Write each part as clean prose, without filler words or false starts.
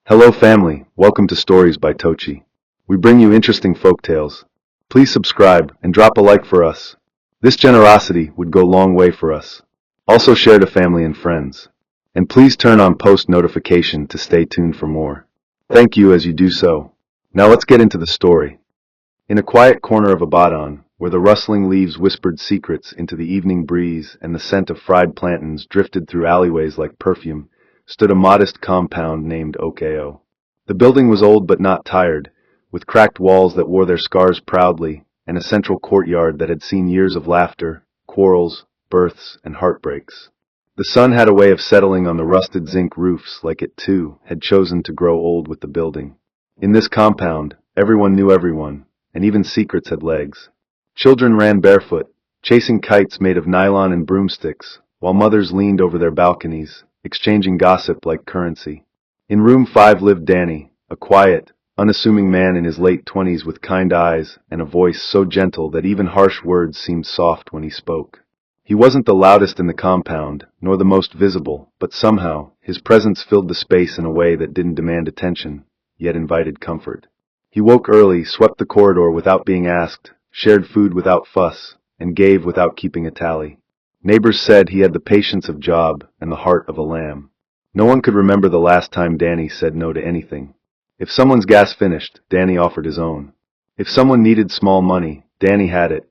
Hello family, welcome to Stories by Tochi. We bring you interesting folk tales. Please subscribe and drop a like for us. This generosity would go a long way for us. Also share to family and friends. And please turn on post notification to stay tuned for more. Thank you as you do so. Now let's get into the story. In a quiet corner of Abadan, where the rustling leaves whispered secrets into the evening breeze and the scent of fried plantains drifted through alleyways like perfume, stood a modest compound named Okeo. The building was old but not tired, with cracked walls that wore their scars proudly, and a central courtyard that had seen years of laughter, quarrels, births, and heartbreaks. The sun had a way of settling on the rusted zinc roofs like it, too, had chosen to grow old with the building. In this compound, everyone knew everyone, and even secrets had legs. Children ran barefoot, chasing kites made of nylon and broomsticks, while mothers leaned over their balconies, exchanging gossip like currency. In room 5 lived Danny, a quiet, unassuming man in his late 20s with kind eyes and a voice so gentle that even harsh words seemed soft when he spoke. He wasn't the loudest in the compound, nor the most visible, but somehow, his presence filled the space in a way that didn't demand attention, yet invited comfort. He woke early, swept the corridor without being asked, shared food without fuss, and gave without keeping a tally. Neighbors said he had the patience of Job and the heart of a lamb. No one could remember the last time Danny said no to anything. If someone's gas finished, Danny offered his own. If someone needed small money, Danny had it,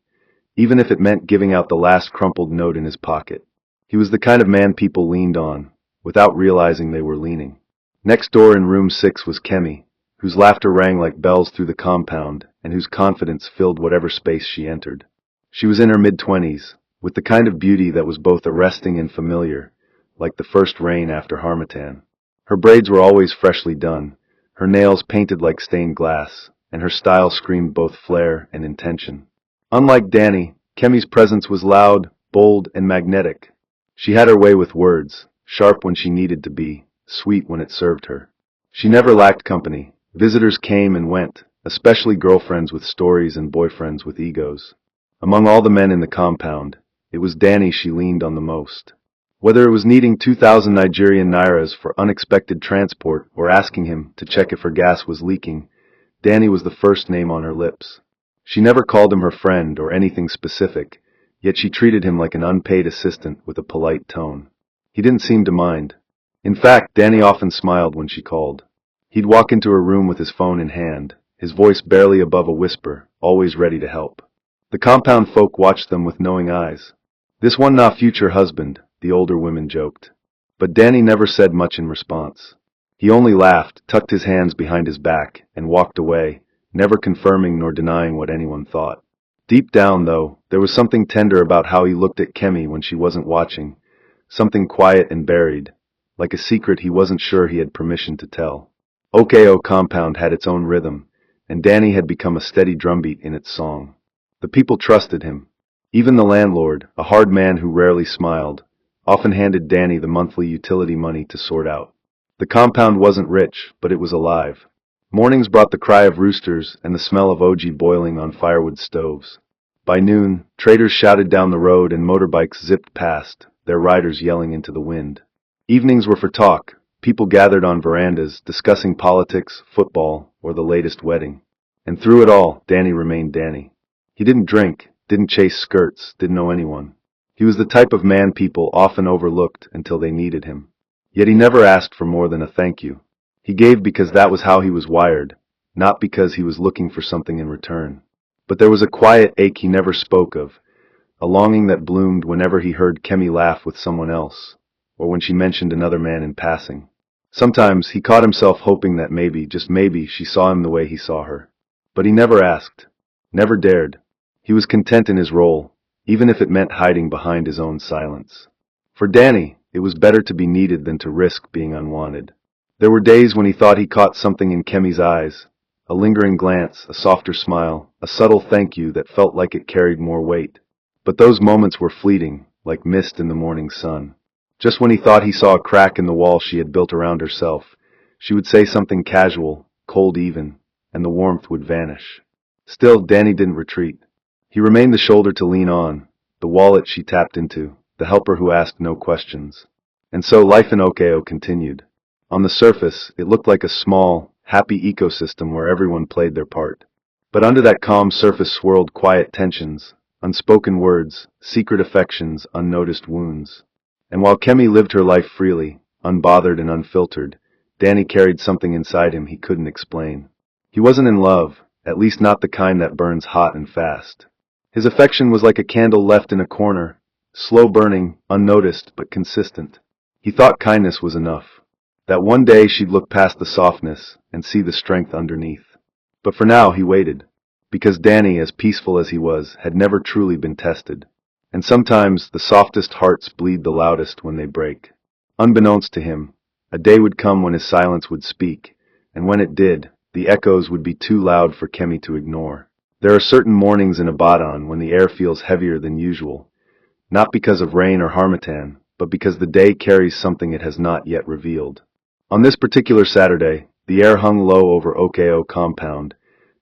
even if it meant giving out the last crumpled note in his pocket. He was the kind of man people leaned on, without realizing they were leaning. Next door in room 6 was Kemi, whose laughter rang like bells through the compound, and whose confidence filled whatever space she entered. She was in her mid-20s, with the kind of beauty that was both arresting and familiar, like the first rain after harmattan. Her braids were always freshly done, her nails painted like stained glass, and her style screamed both flair and intention. Unlike Danny, Kemi's presence was loud, bold, and magnetic. She had her way with words, sharp when she needed to be, sweet when it served her. She never lacked company. Visitors came and went, especially girlfriends with stories and boyfriends with egos. Among all the men in the compound, it was Danny she leaned on the most. Whether it was needing 2,000 Nigerian nairas for unexpected transport or asking him to check if her gas was leaking, Danny was the first name on her lips. She never called him her friend or anything specific, yet she treated him like an unpaid assistant with a polite tone. He didn't seem to mind. In fact, Danny often smiled when she called. He'd walk into her room with his phone in hand, his voice barely above a whisper, always ready to help. The compound folk watched them with knowing eyes. "This one na future husband," the older women joked. But Danny never said much in response. He only laughed, tucked his hands behind his back, and walked away, never confirming nor denying what anyone thought. Deep down, though, there was something tender about how he looked at Kemi when she wasn't watching, something quiet and buried, like a secret he wasn't sure he had permission to tell. Okeo compound had its own rhythm, and Danny had become a steady drumbeat in its song. The people trusted him. Even the landlord, a hard man who rarely smiled, often handed Danny the monthly utility money to sort out. The compound wasn't rich, but it was alive. Mornings brought the cry of roosters and the smell of oji boiling on firewood stoves. By noon, traders shouted down the road and motorbikes zipped past, their riders yelling into the wind. Evenings were for talk. People gathered on verandas, discussing politics, football, or the latest wedding. And through it all, Danny remained Danny. He didn't drink, didn't chase skirts, didn't know anyone. He was the type of man people often overlooked until they needed him. Yet he never asked for more than a thank you. He gave because that was how he was wired, not because he was looking for something in return. But there was a quiet ache he never spoke of, a longing that bloomed whenever he heard Kemi laugh with someone else, or when she mentioned another man in passing. Sometimes he caught himself hoping that maybe, just maybe, she saw him the way he saw her. But he never asked, never dared. He was content in his role, even if it meant hiding behind his own silence. For Danny, it was better to be needed than to risk being unwanted. There were days when he thought he caught something in Kemi's eyes, a lingering glance, a softer smile, a subtle thank you that felt like it carried more weight. But those moments were fleeting, like mist in the morning sun. Just when he thought he saw a crack in the wall she had built around herself, she would say something casual, cold even, and the warmth would vanish. Still, Danny didn't retreat. He remained the shoulder to lean on, the wallet she tapped into, the helper who asked no questions. And so life in Okeo continued. On the surface, it looked like a small, happy ecosystem where everyone played their part. But under that calm surface swirled quiet tensions, unspoken words, secret affections, unnoticed wounds. And while Kemi lived her life freely, unbothered and unfiltered, Danny carried something inside him he couldn't explain. He wasn't in love, at least not the kind that burns hot and fast. His affection was like a candle left in a corner, slow burning, unnoticed, but consistent. He thought kindness was enough. That one day she'd look past the softness and see the strength underneath. But for now he waited, because Danny, as peaceful as he was, had never truly been tested. And sometimes the softest hearts bleed the loudest when they break. Unbeknownst to him, a day would come when his silence would speak, and when it did, the echoes would be too loud for Kemi to ignore. There are certain mornings in Abadan when the air feels heavier than usual, not because of rain or harmattan, but because the day carries something it has not yet revealed. On this particular Saturday, the air hung low over OKO compound,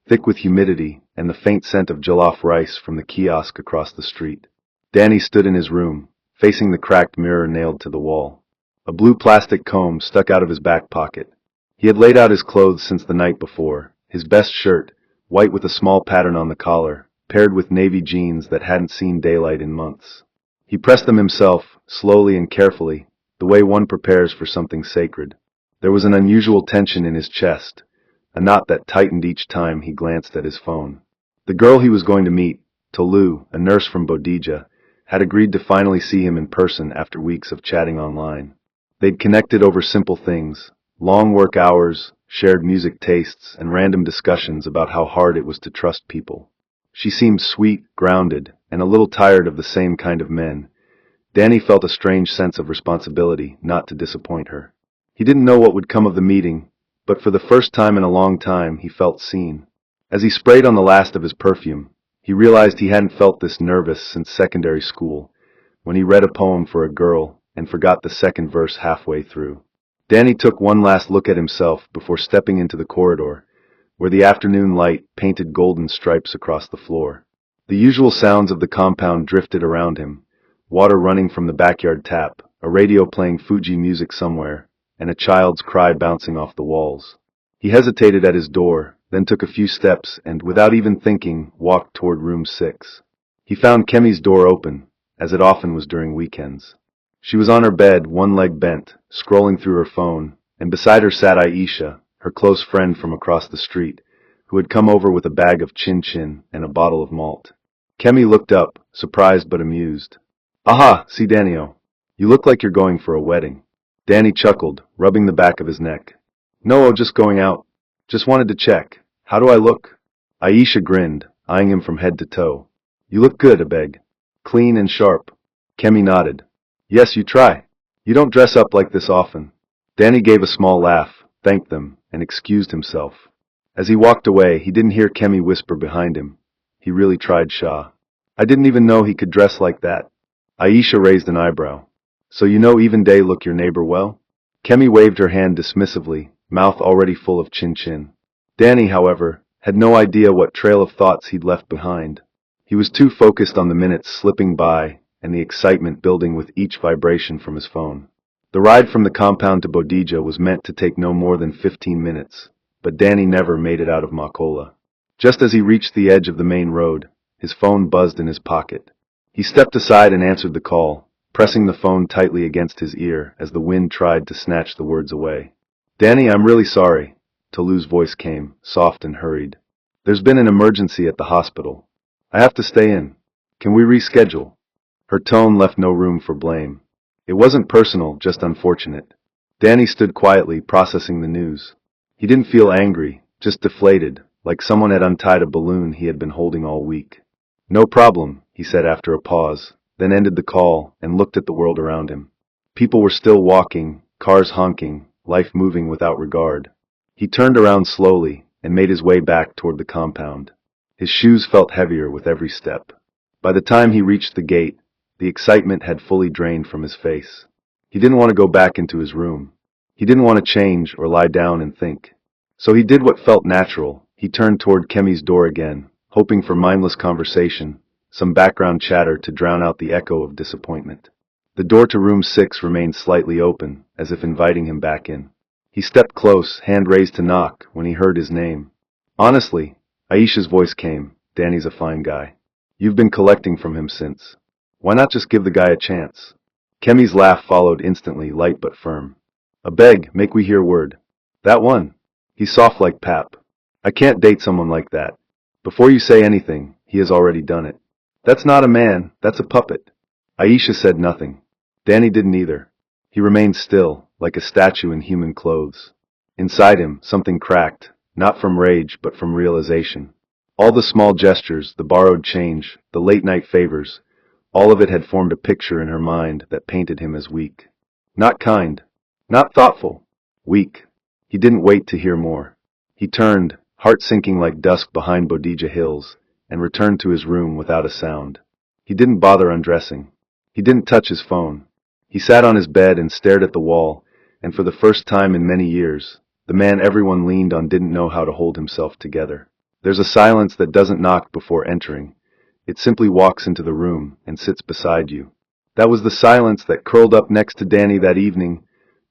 thick with humidity and the faint scent of jollof rice from the kiosk across the street. Danny stood in his room, facing the cracked mirror nailed to the wall. A blue plastic comb stuck out of his back pocket. He had laid out his clothes since the night before, his best shirt, white with a small pattern on the collar, paired with navy jeans that hadn't seen daylight in months. He pressed them himself, slowly and carefully, the way one prepares for something sacred. There was an unusual tension in his chest, a knot that tightened each time he glanced at his phone. The girl he was going to meet, Tolu, a nurse from Bodija, had agreed to finally see him in person after weeks of chatting online. They'd connected over simple things, long work hours, shared music tastes, and random discussions about how hard it was to trust people. She seemed sweet, grounded, and a little tired of the same kind of men. Danny felt a strange sense of responsibility not to disappoint her. He didn't know what would come of the meeting, but for the first time in a long time he felt seen. As he sprayed on the last of his perfume, he realized he hadn't felt this nervous since secondary school, when he read a poem for a girl and forgot the second verse halfway through. Danny took one last look at himself before stepping into the corridor, where the afternoon light painted golden stripes across the floor. The usual sounds of the compound drifted around him, water running from the backyard tap, a radio playing Fuji music somewhere, and a child's cry bouncing off the walls. He hesitated at his door, then took a few steps and, without even thinking, walked toward room 6. He found Kemi's door open, as it often was during weekends. She was on her bed, one leg bent, scrolling through her phone, and beside her sat Aisha, her close friend from across the street, who had come over with a bag of chin-chin and a bottle of malt. Kemi looked up, surprised but amused. "Aha, see Danio. You look like you're going for a wedding." Danny chuckled, rubbing the back of his neck. "No, just going out. Just wanted to check. How do I look?" Aisha grinned, eyeing him from head to toe. "You look good, Abeg. Clean and sharp." Kemi nodded. "Yes, you try. You don't dress up like this often." Danny gave a small laugh, thanked them, and excused himself. As he walked away, he didn't hear Kemi whisper behind him, "He really tried Shah. I didn't even know he could dress like that." Aisha raised an eyebrow. "So you know even day look your neighbor well?" Kemi waved her hand dismissively, mouth already full of chin-chin. Danny, however, had no idea what trail of thoughts he'd left behind. He was too focused on the minutes slipping by and the excitement building with each vibration from his phone. The ride from the compound to Bodija was meant to take no more than 15 minutes, but Danny never made it out of Makola. Just as he reached the edge of the main road, his phone buzzed in his pocket. He stepped aside and answered the call, pressing the phone tightly against his ear as the wind tried to snatch the words away. "Danny, I'm really sorry." Tolu's voice came, soft and hurried. "There's been an emergency at the hospital. I have to stay in. Can we reschedule?" Her tone left no room for blame. It wasn't personal, just unfortunate. Danny stood quietly, processing the news. He didn't feel angry, just deflated, like someone had untied a balloon he had been holding all week. "No problem," he said after a pause, then ended the call and looked at the world around him. People were still walking, cars honking, life moving without regard. He turned around slowly and made his way back toward the compound. His shoes felt heavier with every step. By the time he reached the gate, the excitement had fully drained from his face. He didn't want to go back into his room. He didn't want to change or lie down and think. So he did what felt natural. He turned toward Kemi's door again, hoping for mindless conversation, some background chatter to drown out the echo of disappointment. The door to room 6 remained slightly open, as if inviting him back in. He stepped close, hand raised to knock, when he heard his name. Honestly, Aisha's voice came, Danny's a fine guy. You've been collecting from him since. Why not just give the guy a chance? Kemi's laugh followed instantly, light but firm. A beg, make we hear word. That one. He's soft like pap. I can't date someone like that. Before you say anything, he has already done it. That's not a man, that's a puppet. Aisha said nothing. Danny didn't either. He remained still, like a statue in human clothes. Inside him, something cracked, not from rage but from realization. All the small gestures, the borrowed change, the late-night favors, all of it had formed a picture in her mind that painted him as weak. Not kind. Not thoughtful. Weak. He didn't wait to hear more. He turned, heart sinking like dusk behind Bodija Hills, and returned to his room without a sound. He didn't bother undressing. He didn't touch his phone. He sat on his bed and stared at the wall, and for the first time in many years, the man everyone leaned on didn't know how to hold himself together. There's a silence that doesn't knock before entering. It simply walks into the room and sits beside you. That was the silence that curled up next to Danny that evening,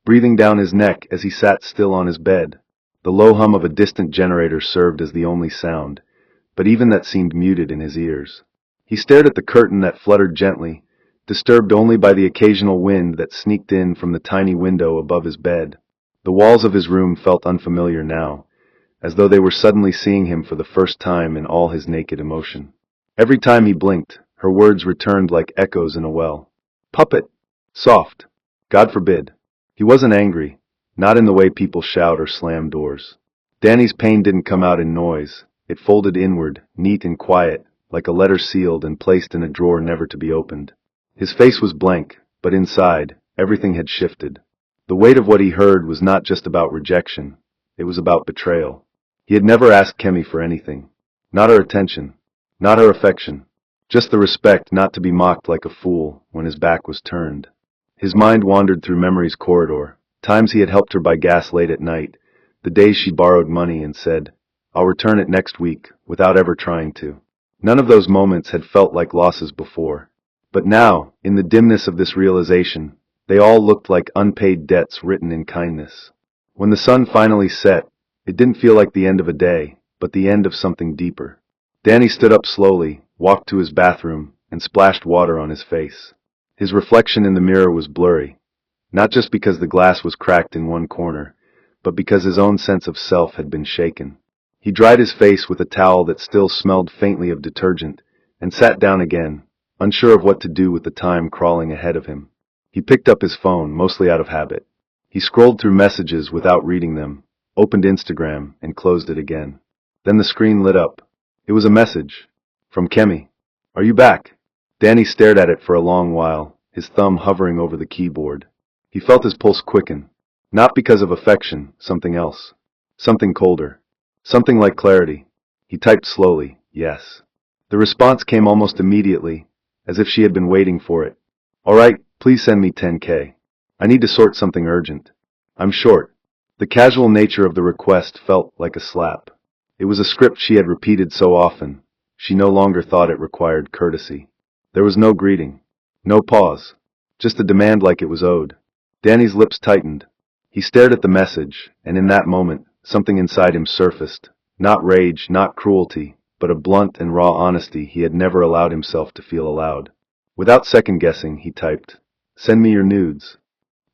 breathing down his neck as he sat still on his bed. The low hum of a distant generator served as the only sound, but even that seemed muted in his ears. He stared at the curtain that fluttered gently, disturbed only by the occasional wind that sneaked in from the tiny window above his bed. The walls of his room felt unfamiliar now, as though they were suddenly seeing him for the first time in all his naked emotion. Every time he blinked, her words returned like echoes in a well. Puppet. Soft. God forbid. He wasn't angry, not in the way people shout or slam doors. Danny's pain didn't come out in noise. It folded inward, neat and quiet, like a letter sealed and placed in a drawer never to be opened. His face was blank, but inside, everything had shifted. The weight of what he heard was not just about rejection, it was about betrayal. He had never asked Kemi for anything. Not her attention, not her affection, just the respect not to be mocked like a fool when his back was turned. His mind wandered through memory's corridor, times he had helped her buy gas late at night, the days she borrowed money and said, "I'll return it next week," without ever trying to. None of those moments had felt like losses before. But now, in the dimness of this realization, they all looked like unpaid debts written in kindness. When the sun finally set, it didn't feel like the end of a day, but the end of something deeper. Danny stood up slowly, walked to his bathroom, and splashed water on his face. His reflection in the mirror was blurry, not just because the glass was cracked in one corner, but because his own sense of self had been shaken. He dried his face with a towel that still smelled faintly of detergent, and sat down again, unsure of what to do with the time crawling ahead of him. He picked up his phone, mostly out of habit. He scrolled through messages without reading them, opened Instagram, and closed it again. Then the screen lit up. It was a message. From Kemi. "Are you back?" Danny stared at it for a long while, his thumb hovering over the keyboard. He felt his pulse quicken. Not because of affection, something else. Something colder. Something like clarity. He typed slowly, "Yes." The response came almost immediately, as if she had been waiting for it. "All right, please send me 10K. I need to sort something urgent. I'm short." The casual nature of the request felt like a slap. It was a script she had repeated so often, she no longer thought it required courtesy. There was no greeting. No pause. Just a demand like it was owed. Danny's lips tightened. He stared at the message, and in that moment, something inside him surfaced. Not rage, not cruelty, but a blunt and raw honesty he had never allowed himself to feel aloud. Without second-guessing, he typed, "Send me your nudes."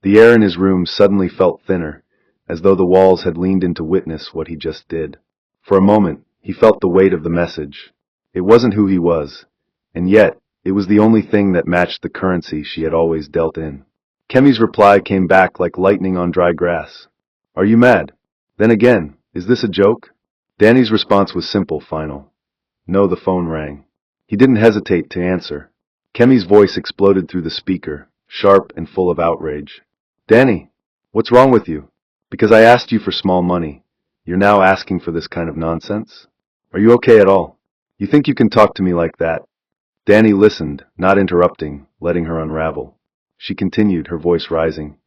The air in his room suddenly felt thinner, as though the walls had leaned in to witness what he just did. For a moment, he felt the weight of the message. It wasn't who he was, and yet, it was the only thing that matched the currency she had always dealt in. Kemi's reply came back like lightning on dry grass. "Are you mad? Then again, is this a joke?" Danny's response was simple, final. No. The phone rang. He didn't hesitate to answer. Kemi's voice exploded through the speaker, sharp and full of outrage. "Danny, what's wrong with you? Because I asked you for small money, you're now asking for this kind of nonsense? Are you okay at all? You think you can talk to me like that?" Danny listened, not interrupting, letting her unravel. She continued, her voice rising.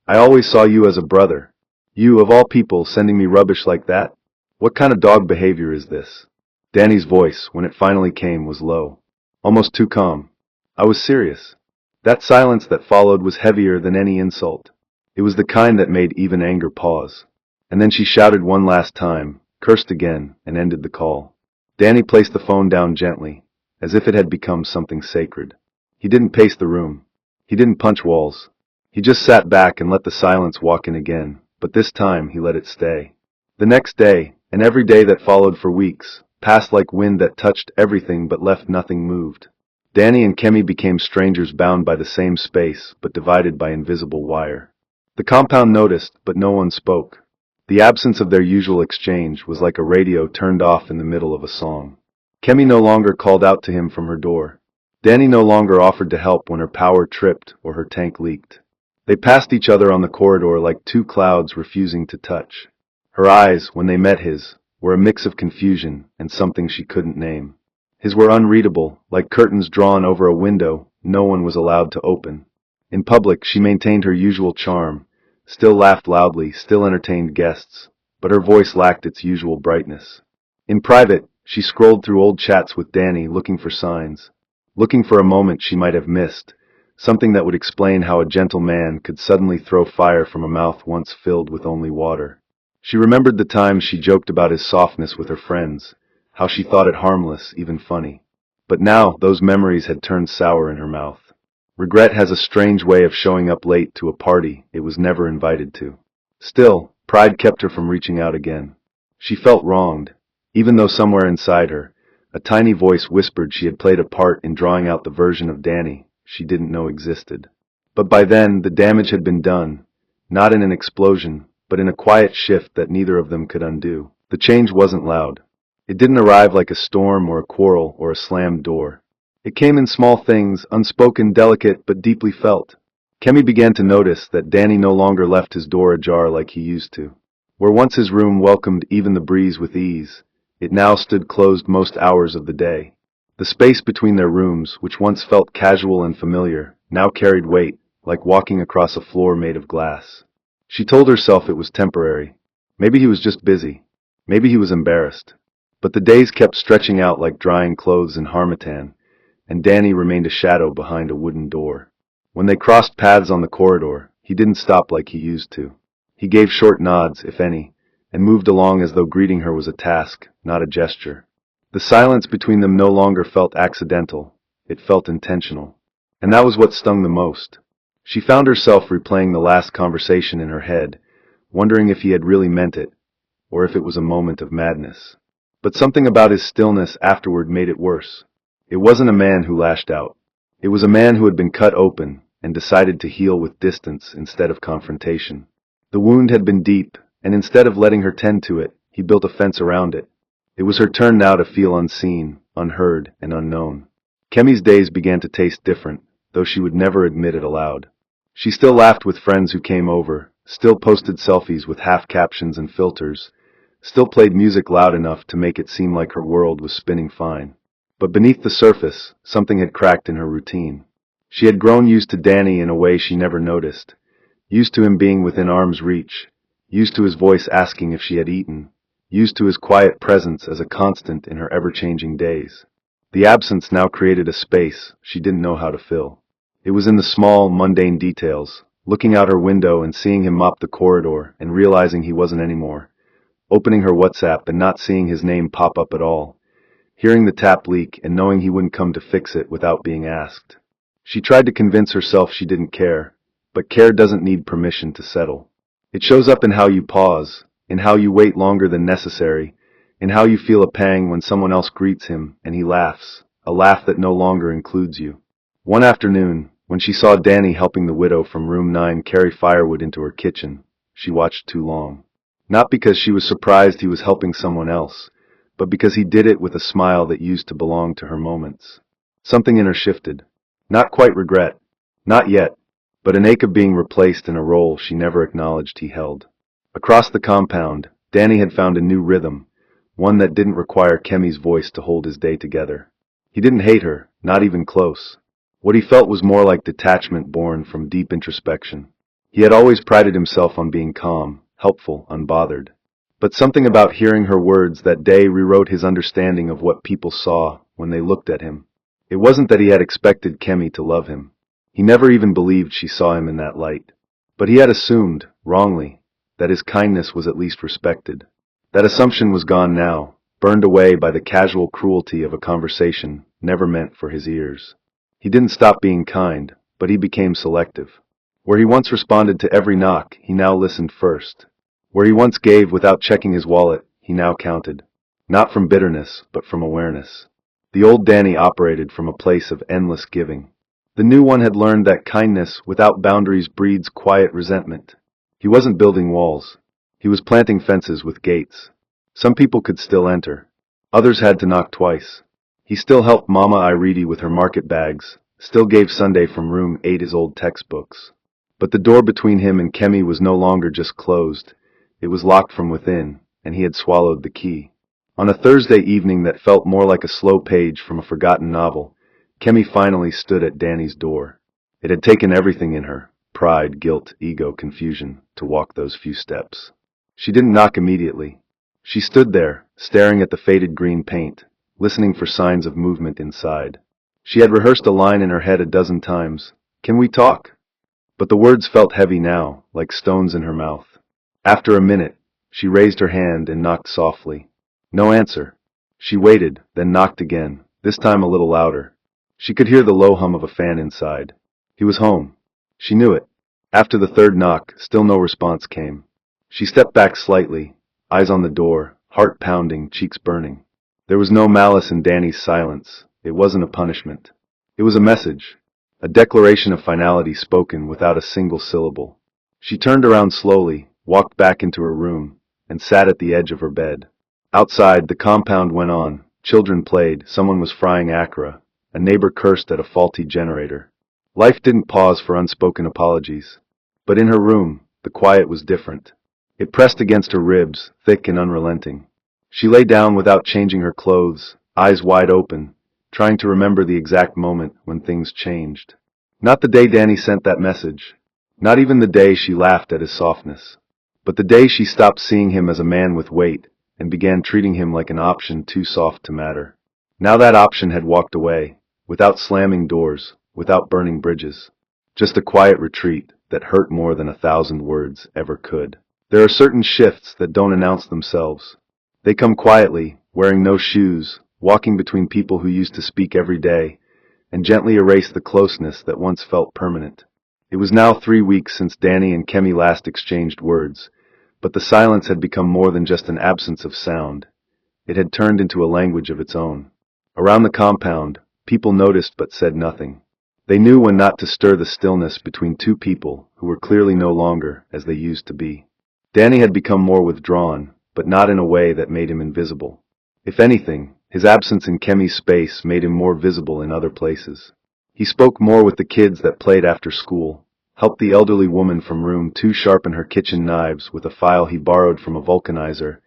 "I always saw you as a brother. You, of all people, sending me rubbish like that? What kind of dog behavior is this?" Danny's voice, when it finally came, was low. Almost too calm. "I was serious." That silence that followed was heavier than any insult. It was the kind that made even anger pause. And then she shouted one last time, cursed again, and ended the call. Danny placed the phone down gently, as if it had become something sacred. He didn't pace the room. He didn't punch walls. He just sat back and let the silence walk in again, but this time he let it stay. The next day, and every day that followed for weeks, passed like wind that touched everything but left nothing moved. Danny and Kemi became strangers bound by the same space, but divided by invisible wire. The compound noticed, but no one spoke. The absence of their usual exchange was like a radio turned off in the middle of a song. Kemi no longer called out to him from her door. Danny no longer offered to help when her power tripped or her tank leaked. They passed each other on the corridor like two clouds refusing to touch. Her eyes, when they met his, were a mix of confusion and something she couldn't name. His were unreadable, like curtains drawn over a window no one was allowed to open. In public she maintained her usual charm, still laughed loudly, still entertained guests, but her voice lacked its usual brightness. In private, she scrolled through old chats with Danny looking for signs, looking for a moment she might have missed, something that would explain how a gentle man could suddenly throw fire from a mouth once filled with only water. She remembered the times she joked about his softness with her friends, how she thought it harmless, even funny. But now those memories had turned sour in her mouth. Regret has a strange way of showing up late to a party it was never invited to. Still, pride kept her from reaching out again. She felt wronged, even though somewhere inside her, a tiny voice whispered she had played a part in drawing out the version of Danny she didn't know existed. But by then, the damage had been done, not in an explosion, but in a quiet shift that neither of them could undo. The change wasn't loud. It didn't arrive like a storm or a quarrel or a slammed door. It came in small things, unspoken, delicate, but deeply felt. Kemi began to notice that Danny no longer left his door ajar like he used to. Where once his room welcomed even the breeze with ease, it now stood closed most hours of the day. The space between their rooms, which once felt casual and familiar, now carried weight, like walking across a floor made of glass. She told herself it was temporary. Maybe he was just busy. Maybe he was embarrassed. But the days kept stretching out like drying clothes in Harmattan, and Danny remained a shadow behind a wooden door. When they crossed paths on the corridor, he didn't stop like he used to. He gave short nods, if any, and moved along as though greeting her was a task, not a gesture. The silence between them no longer felt accidental, it felt intentional. And that was what stung the most. She found herself replaying the last conversation in her head, wondering if he had really meant it, or if it was a moment of madness. But something about his stillness afterward made it worse. It wasn't a man who lashed out. It was a man who had been cut open and decided to heal with distance instead of confrontation. The wound had been deep, and instead of letting her tend to it, he built a fence around it. It was her turn now to feel unseen, unheard, and unknown. Kemi's days began to taste different, though she would never admit it aloud. She still laughed with friends who came over, still posted selfies with half captions and filters, still played music loud enough to make it seem like her world was spinning fine. But beneath the surface, something had cracked in her routine. She had grown used to Danny in a way she never noticed, used to him being within arm's reach, used to his voice asking if she had eaten, used to his quiet presence as a constant in her ever-changing days. The absence now created a space she didn't know how to fill. It was in the small, mundane details, looking out her window and seeing him mop the corridor and realizing he wasn't anymore, opening her WhatsApp and not seeing his name pop up at all, hearing the tap leak and knowing he wouldn't come to fix it without being asked. She tried to convince herself she didn't care, but care doesn't need permission to settle. It shows up in how you pause, in how you wait longer than necessary, in how you feel a pang when someone else greets him and he laughs, a laugh that no longer includes you. One afternoon, when she saw Danny helping the widow from room 9 carry firewood into her kitchen, she watched too long. Not because she was surprised he was helping someone else, but because he did it with a smile that used to belong to her moments. Something in her shifted. Not quite regret. Not yet. But an ache of being replaced in a role she never acknowledged he held. Across the compound, Danny had found a new rhythm, one that didn't require Kemi's voice to hold his day together. He didn't hate her, not even close. What he felt was more like detachment born from deep introspection. He had always prided himself on being calm, helpful, unbothered. But something about hearing her words that day rewrote his understanding of what people saw when they looked at him. It wasn't that he had expected Kemi to love him. He never even believed she saw him in that light. But he had assumed, wrongly, that his kindness was at least respected. That assumption was gone now, burned away by the casual cruelty of a conversation never meant for his ears. He didn't stop being kind, but he became selective. Where he once responded to every knock, he now listened first. Where he once gave without checking his wallet, he now counted. Not from bitterness, but from awareness. The old Danny operated from a place of endless giving. The new one had learned that kindness without boundaries breeds quiet resentment. He wasn't building walls. He was planting fences with gates. Some people could still enter. Others had to knock twice. He still helped Mama Irene with her market bags, still gave Sunday from room 8 his old textbooks. But the door between him and Kemi was no longer just closed. It was locked from within, and he had swallowed the key. On a Thursday evening that felt more like a slow page from a forgotten novel, Kemi finally stood at Danny's door. It had taken everything in her, pride, guilt, ego, confusion, to walk those few steps. She didn't knock immediately. She stood there, staring at the faded green paint, listening for signs of movement inside. She had rehearsed a line in her head a dozen times. "Can we talk?" But the words felt heavy now, like stones in her mouth. After a minute, she raised her hand and knocked softly. No answer. She waited, then knocked again, this time a little louder. She could hear the low hum of a fan inside. He was home. She knew it. After the third knock, still no response came. She stepped back slightly, eyes on the door, heart pounding, cheeks burning. There was no malice in Danny's silence. It wasn't a punishment. It was a message, a declaration of finality spoken without a single syllable. She turned around slowly, walked back into her room, and sat at the edge of her bed. Outside, the compound went on. Children played, someone was frying akra, a neighbor cursed at a faulty generator. Life didn't pause for unspoken apologies. But in her room, the quiet was different. It pressed against her ribs, thick and unrelenting. She lay down without changing her clothes, eyes wide open, trying to remember the exact moment when things changed. Not the day Danny sent that message. Not even the day she laughed at his softness. But the day she stopped seeing him as a man with weight, and began treating him like an option too soft to matter. Now that option had walked away, without slamming doors, without burning bridges. Just a quiet retreat that hurt more than 1,000 words ever could. There are certain shifts that don't announce themselves. They come quietly, wearing no shoes, walking between people who used to speak every day, and gently erase the closeness that once felt permanent. It was now 3 weeks since Danny and Kemi last exchanged words, but the silence had become more than just an absence of sound. It had turned into a language of its own. Around the compound, people noticed but said nothing. They knew when not to stir the stillness between two people who were clearly no longer as they used to be. Danny had become more withdrawn, but not in a way that made him invisible. If anything, his absence in Kemi's space made him more visible in other places. He spoke more with the kids that played after school, helped the elderly woman from room 2 sharpen her kitchen knives with a file he borrowed from a vulcanizer,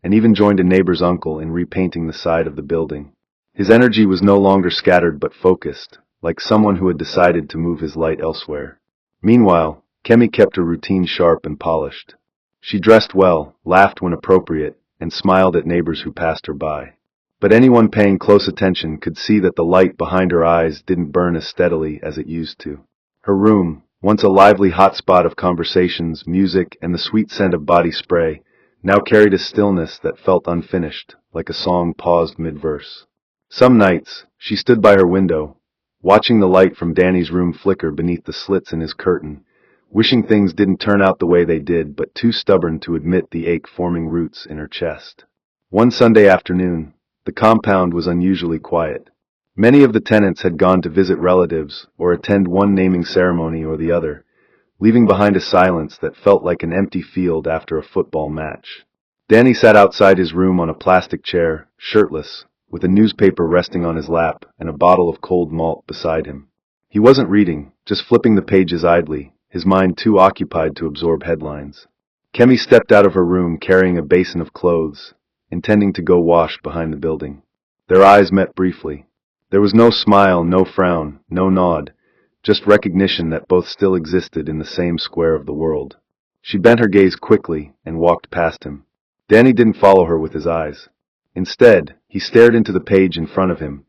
and even joined a neighbor's uncle in repainting the side of the building. His energy was no longer scattered but focused, like someone who had decided to move his light elsewhere. Meanwhile, Kemi kept her routine sharp and polished. She dressed well, laughed when appropriate, and smiled at neighbors who passed her by. But anyone paying close attention could see that the light behind her eyes didn't burn as steadily as it used to. Her room, once a lively hotspot of conversations, music, and the sweet scent of body spray, now carried a stillness that felt unfinished, like a song paused mid-verse. Some nights, she stood by her window, watching the light from Danny's room flicker beneath the slits in his curtain, wishing things didn't turn out the way they did, but too stubborn to admit the ache forming roots in her chest. One Sunday afternoon, the compound was unusually quiet. Many of the tenants had gone to visit relatives or attend one naming ceremony or the other, leaving behind a silence that felt like an empty field after a football match. Danny sat outside his room on a plastic chair, shirtless, with a newspaper resting on his lap and a bottle of cold malt beside him. He wasn't reading, just flipping the pages idly, his mind too occupied to absorb headlines. Kemi stepped out of her room carrying a basin of clothes, intending to go wash behind the building. Their eyes met briefly. There was no smile, no frown, no nod, just recognition that both still existed in the same square of the world. She bent her gaze quickly and walked past him. Danny didn't follow her with his eyes. Instead, he stared into the page in front of him,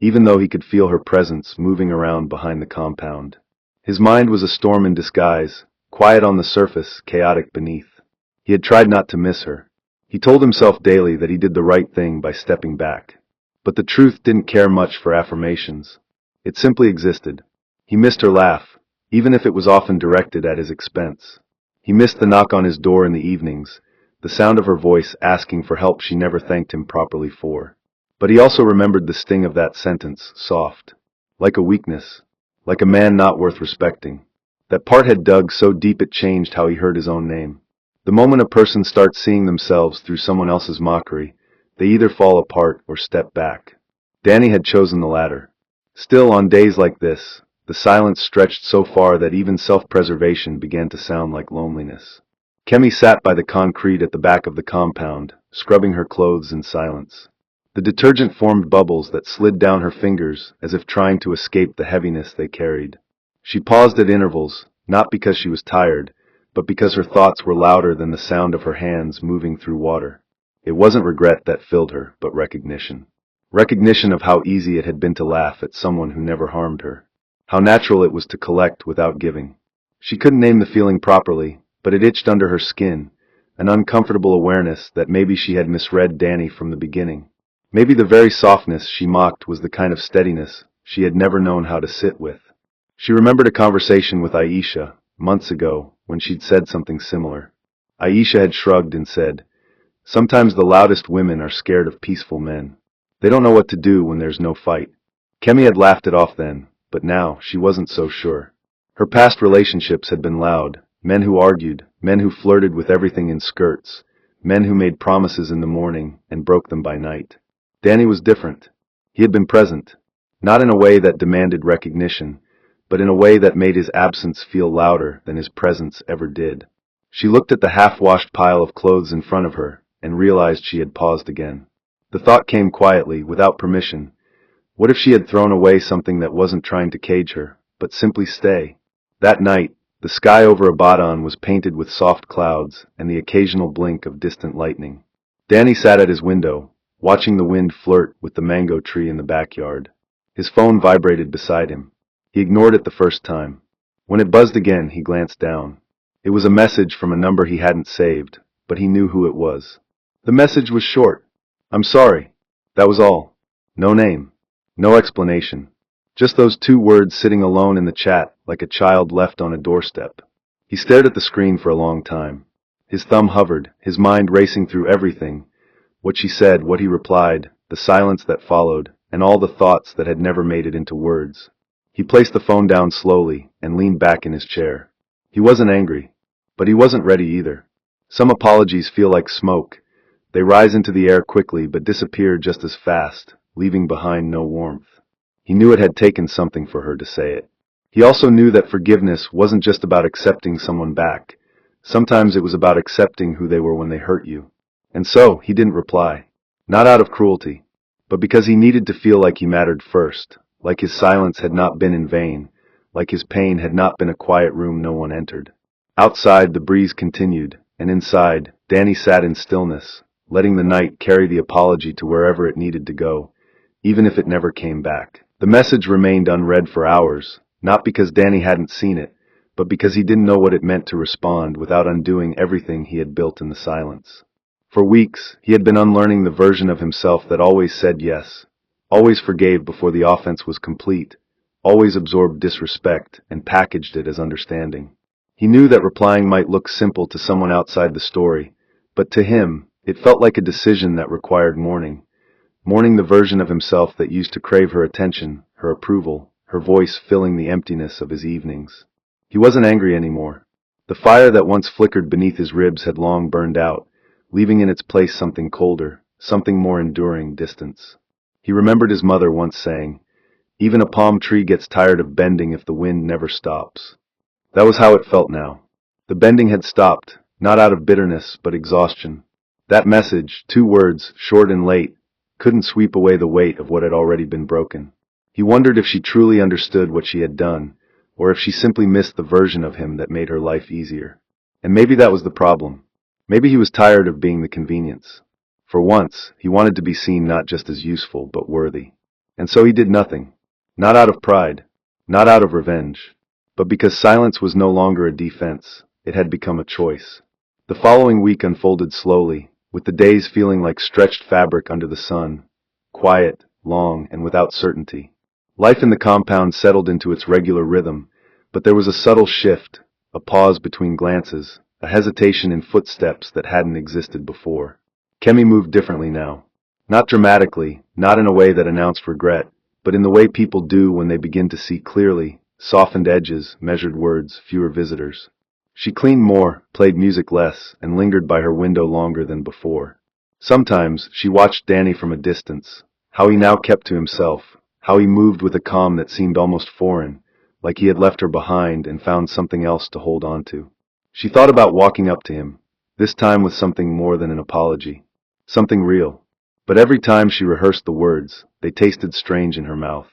even though he could feel her presence moving around behind the compound. His mind was a storm in disguise, quiet on the surface, chaotic beneath. He had tried not to miss her. He told himself daily that he did the right thing by stepping back. But the truth didn't care much for affirmations. It simply existed. He missed her laugh, even if it was often directed at his expense. He missed the knock on his door in the evenings, the sound of her voice asking for help she never thanked him properly for. But he also remembered the sting of that sentence, soft. Like a weakness. Like a man not worth respecting. That part had dug so deep it changed how he heard his own name. The moment a person starts seeing themselves through someone else's mockery, they either fall apart or step back. Danny had chosen the latter. Still, on days like this, the silence stretched so far that even self-preservation began to sound like loneliness. Kemi sat by the concrete at the back of the compound, scrubbing her clothes in silence. The detergent formed bubbles that slid down her fingers as if trying to escape the heaviness they carried. She paused at intervals, not because she was tired, but because her thoughts were louder than the sound of her hands moving through water. It wasn't regret that filled her, but recognition. Recognition of how easy it had been to laugh at someone who never harmed her. How natural it was to collect without giving. She couldn't name the feeling properly, but it itched under her skin, an uncomfortable awareness that maybe she had misread Danny from the beginning. Maybe the very softness she mocked was the kind of steadiness she had never known how to sit with. She remembered a conversation with Aisha, months ago, when she'd said something similar. Aisha had shrugged and said, "Sometimes the loudest women are scared of peaceful men. They don't know what to do when there's no fight." Kemi had laughed it off then, but now she wasn't so sure. Her past relationships had been loud, men who argued, men who flirted with everything in skirts, men who made promises in the morning and broke them by night. Danny was different. He had been present, not in a way that demanded recognition, but in a way that made his absence feel louder than his presence ever did. She looked at the half-washed pile of clothes in front of her and realized she had paused again. The thought came quietly, without permission. What if she had thrown away something that wasn't trying to cage her, but simply stay? That night, the sky over Abaddon was painted with soft clouds and the occasional blink of distant lightning. Danny sat at his window, watching the wind flirt with the mango tree in the backyard. His phone vibrated beside him. He ignored it the first time. When it buzzed again, he glanced down. It was a message from a number he hadn't saved, but he knew who it was. The message was short. "I'm sorry." That was all. No name. No explanation. Just those two words sitting alone in the chat like a child left on a doorstep. He stared at the screen for a long time. His thumb hovered, his mind racing through everything. What she said, what he replied, the silence that followed, and all the thoughts that had never made it into words. He placed the phone down slowly and leaned back in his chair. He wasn't angry, but he wasn't ready either. Some apologies feel like smoke. They rise into the air quickly but disappear just as fast, leaving behind no warmth. He knew it had taken something for her to say it. He also knew that forgiveness wasn't just about accepting someone back. Sometimes it was about accepting who they were when they hurt you. And so, he didn't reply. Not out of cruelty, but because he needed to feel like he mattered first, like his silence had not been in vain, like his pain had not been a quiet room no one entered. Outside, the breeze continued, and inside, Danny sat in stillness, letting the night carry the apology to wherever it needed to go, even if it never came back. The message remained unread for hours, not because Danny hadn't seen it, but because he didn't know what it meant to respond without undoing everything he had built in the silence. For weeks, he had been unlearning the version of himself that always said yes, always forgave before the offense was complete, always absorbed disrespect and packaged it as understanding. He knew that replying might look simple to someone outside the story, but to him, it felt like a decision that required mourning. Mourning the version of himself that used to crave her attention, her approval, her voice filling the emptiness of his evenings. He wasn't angry anymore. The fire that once flickered beneath his ribs had long burned out, leaving in its place something colder, something more enduring, distance. He remembered his mother once saying, "Even a palm tree gets tired of bending if the wind never stops." That was how it felt now. The bending had stopped, not out of bitterness, but exhaustion. That message, 2 words, short and late, couldn't sweep away the weight of what had already been broken. He wondered if she truly understood what she had done, or if she simply missed the version of him that made her life easier. And maybe that was the problem. Maybe he was tired of being the convenience. For once, he wanted to be seen not just as useful, but worthy. And so he did nothing. Not out of pride. Not out of revenge. but because silence was no longer a defense, it had become a choice. The following week unfolded slowly, with the days feeling like stretched fabric under the sun, quiet, long, and without certainty. Life in the compound settled into its regular rhythm, but there was a subtle shift, a pause between glances, a hesitation in footsteps that hadn't existed before. Kemi moved differently now. Not dramatically, not in a way that announced regret, but in the way people do when they begin to see clearly, softened edges, measured words, fewer visitors. She cleaned more, played music less, and lingered by her window longer than before. Sometimes she watched Danny from a distance, how he now kept to himself, how he moved with a calm that seemed almost foreign, like he had left her behind and found something else to hold on to. She thought about walking up to him, this time with something more than an apology, something real. But every time she rehearsed the words, they tasted strange in her mouth.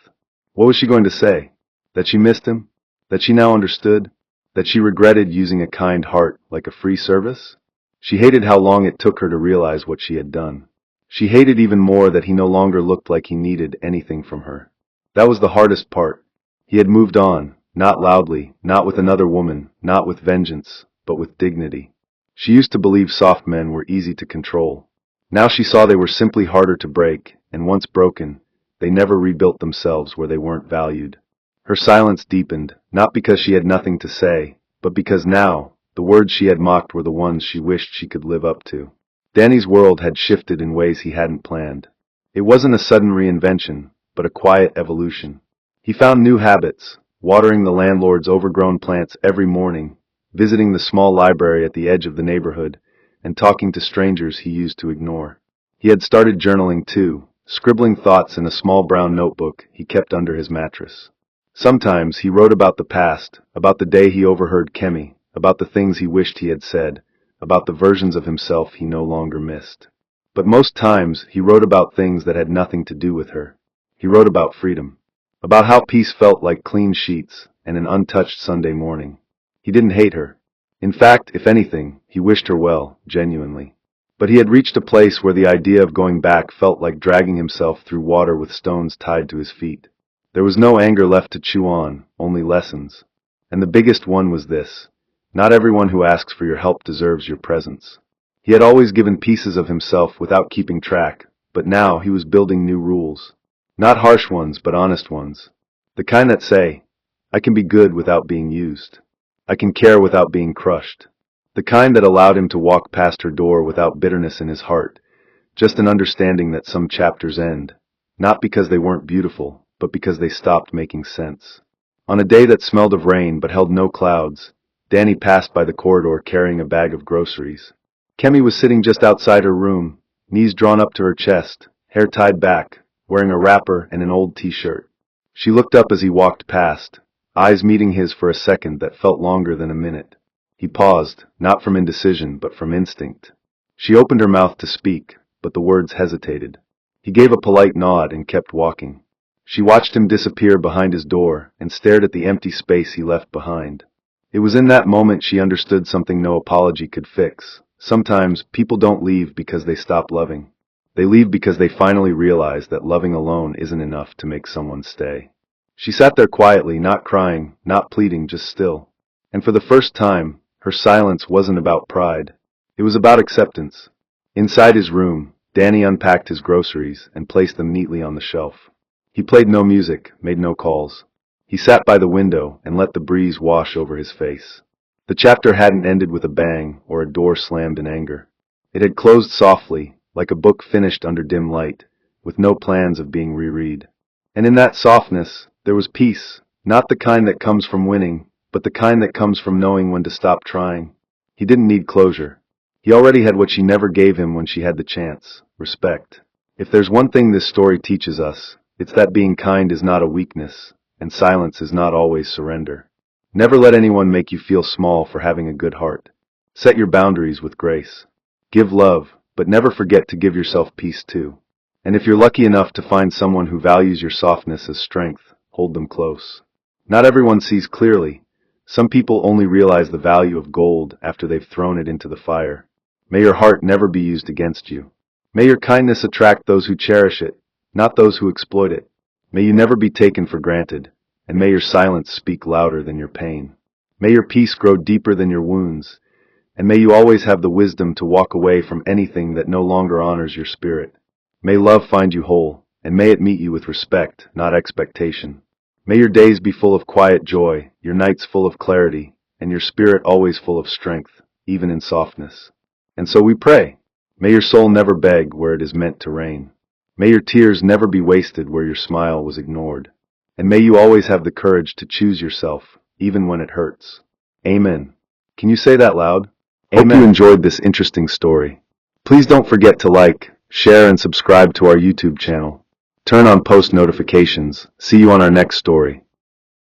What was she going to say? That she missed him? That she now understood? That she regretted using a kind heart like a free service? She hated how long it took her to realize what she had done. She hated even more that he no longer looked like he needed anything from her. That was the hardest part. He had moved on, not loudly, not with another woman, not with vengeance, but with dignity. She used to believe soft men were easy to control. Now she saw they were simply harder to break, and once broken, they never rebuilt themselves where they weren't valued. Her silence deepened, not because she had nothing to say, but because now, the words she had mocked were the ones she wished she could live up to. Danny's world had shifted in ways he hadn't planned. It wasn't a sudden reinvention, but a quiet evolution. He found new habits, watering the landlord's overgrown plants every morning, visiting the small library at the edge of the neighborhood, and talking to strangers he used to ignore. He had started journaling too, scribbling thoughts in a small brown notebook he kept under his mattress. Sometimes he wrote about the past, about the day he overheard Kemi, about the things he wished he had said, about the versions of himself he no longer missed. But most times he wrote about things that had nothing to do with her. He wrote about freedom, about how peace felt like clean sheets and an untouched Sunday morning. He didn't hate her. In fact, if anything, he wished her well, genuinely. But he had reached a place where the idea of going back felt like dragging himself through water with stones tied to his feet. There was no anger left to chew on, only lessons. And the biggest one was this: not everyone who asks for your help deserves your presence. He had always given pieces of himself without keeping track, but now he was building new rules. Not harsh ones, but honest ones. The kind that say, I can be good without being used. I can care without being crushed. The kind that allowed him to walk past her door without bitterness in his heart, just an understanding that some chapters end, not because they weren't beautiful, but because they stopped making sense. On a day that smelled of rain but held no clouds, Danny passed by the corridor carrying a bag of groceries. Kemi was sitting just outside her room, knees drawn up to her chest, hair tied back, wearing a wrapper and an old t-shirt. She looked up as he walked past, eyes meeting his for a second that felt longer than a minute. He paused, not from indecision, but from instinct. She opened her mouth to speak, but the words hesitated. He gave a polite nod and kept walking. She watched him disappear behind his door and stared at the empty space he left behind. It was in that moment she understood something no apology could fix. Sometimes people don't leave because they stop loving. They leave because they finally realize that loving alone isn't enough to make someone stay. She sat there quietly, not crying, not pleading, just still. And for the first time, her silence wasn't about pride. It was about acceptance. Inside his room, Danny unpacked his groceries and placed them neatly on the shelf. He played no music, made no calls. He sat by the window and let the breeze wash over his face. The chapter hadn't ended with a bang or a door slammed in anger. It had closed softly, like a book finished under dim light, with no plans of being reread. And in that softness, there was peace, not the kind that comes from winning, but the kind that comes from knowing when to stop trying. He didn't need closure. He already had what she never gave him when she had the chance: respect. If there's one thing this story teaches us, it's that being kind is not a weakness, and silence is not always surrender. Never let anyone make you feel small for having a good heart. Set your boundaries with grace. Give love, but never forget to give yourself peace too. And if you're lucky enough to find someone who values your softness as strength, hold them close. Not everyone sees clearly. Some people only realize the value of gold after they've thrown it into the fire. May your heart never be used against you. May your kindness attract those who cherish it, not those who exploit it. May you never be taken for granted, and may your silence speak louder than your pain. May your peace grow deeper than your wounds, and may you always have the wisdom to walk away from anything that no longer honors your spirit. May love find you whole, and may it meet you with respect, not expectation. May your days be full of quiet joy, your nights full of clarity, and your spirit always full of strength, even in softness. And so we pray. May your soul never beg where it is meant to reign. May your tears never be wasted where your smile was ignored. And may you always have the courage to choose yourself, even when it hurts. Amen. Can you say that loud? Amen. Hope you enjoyed this interesting story. Please don't forget to like, share, and subscribe to our YouTube channel. Turn on post notifications. See you on our next story.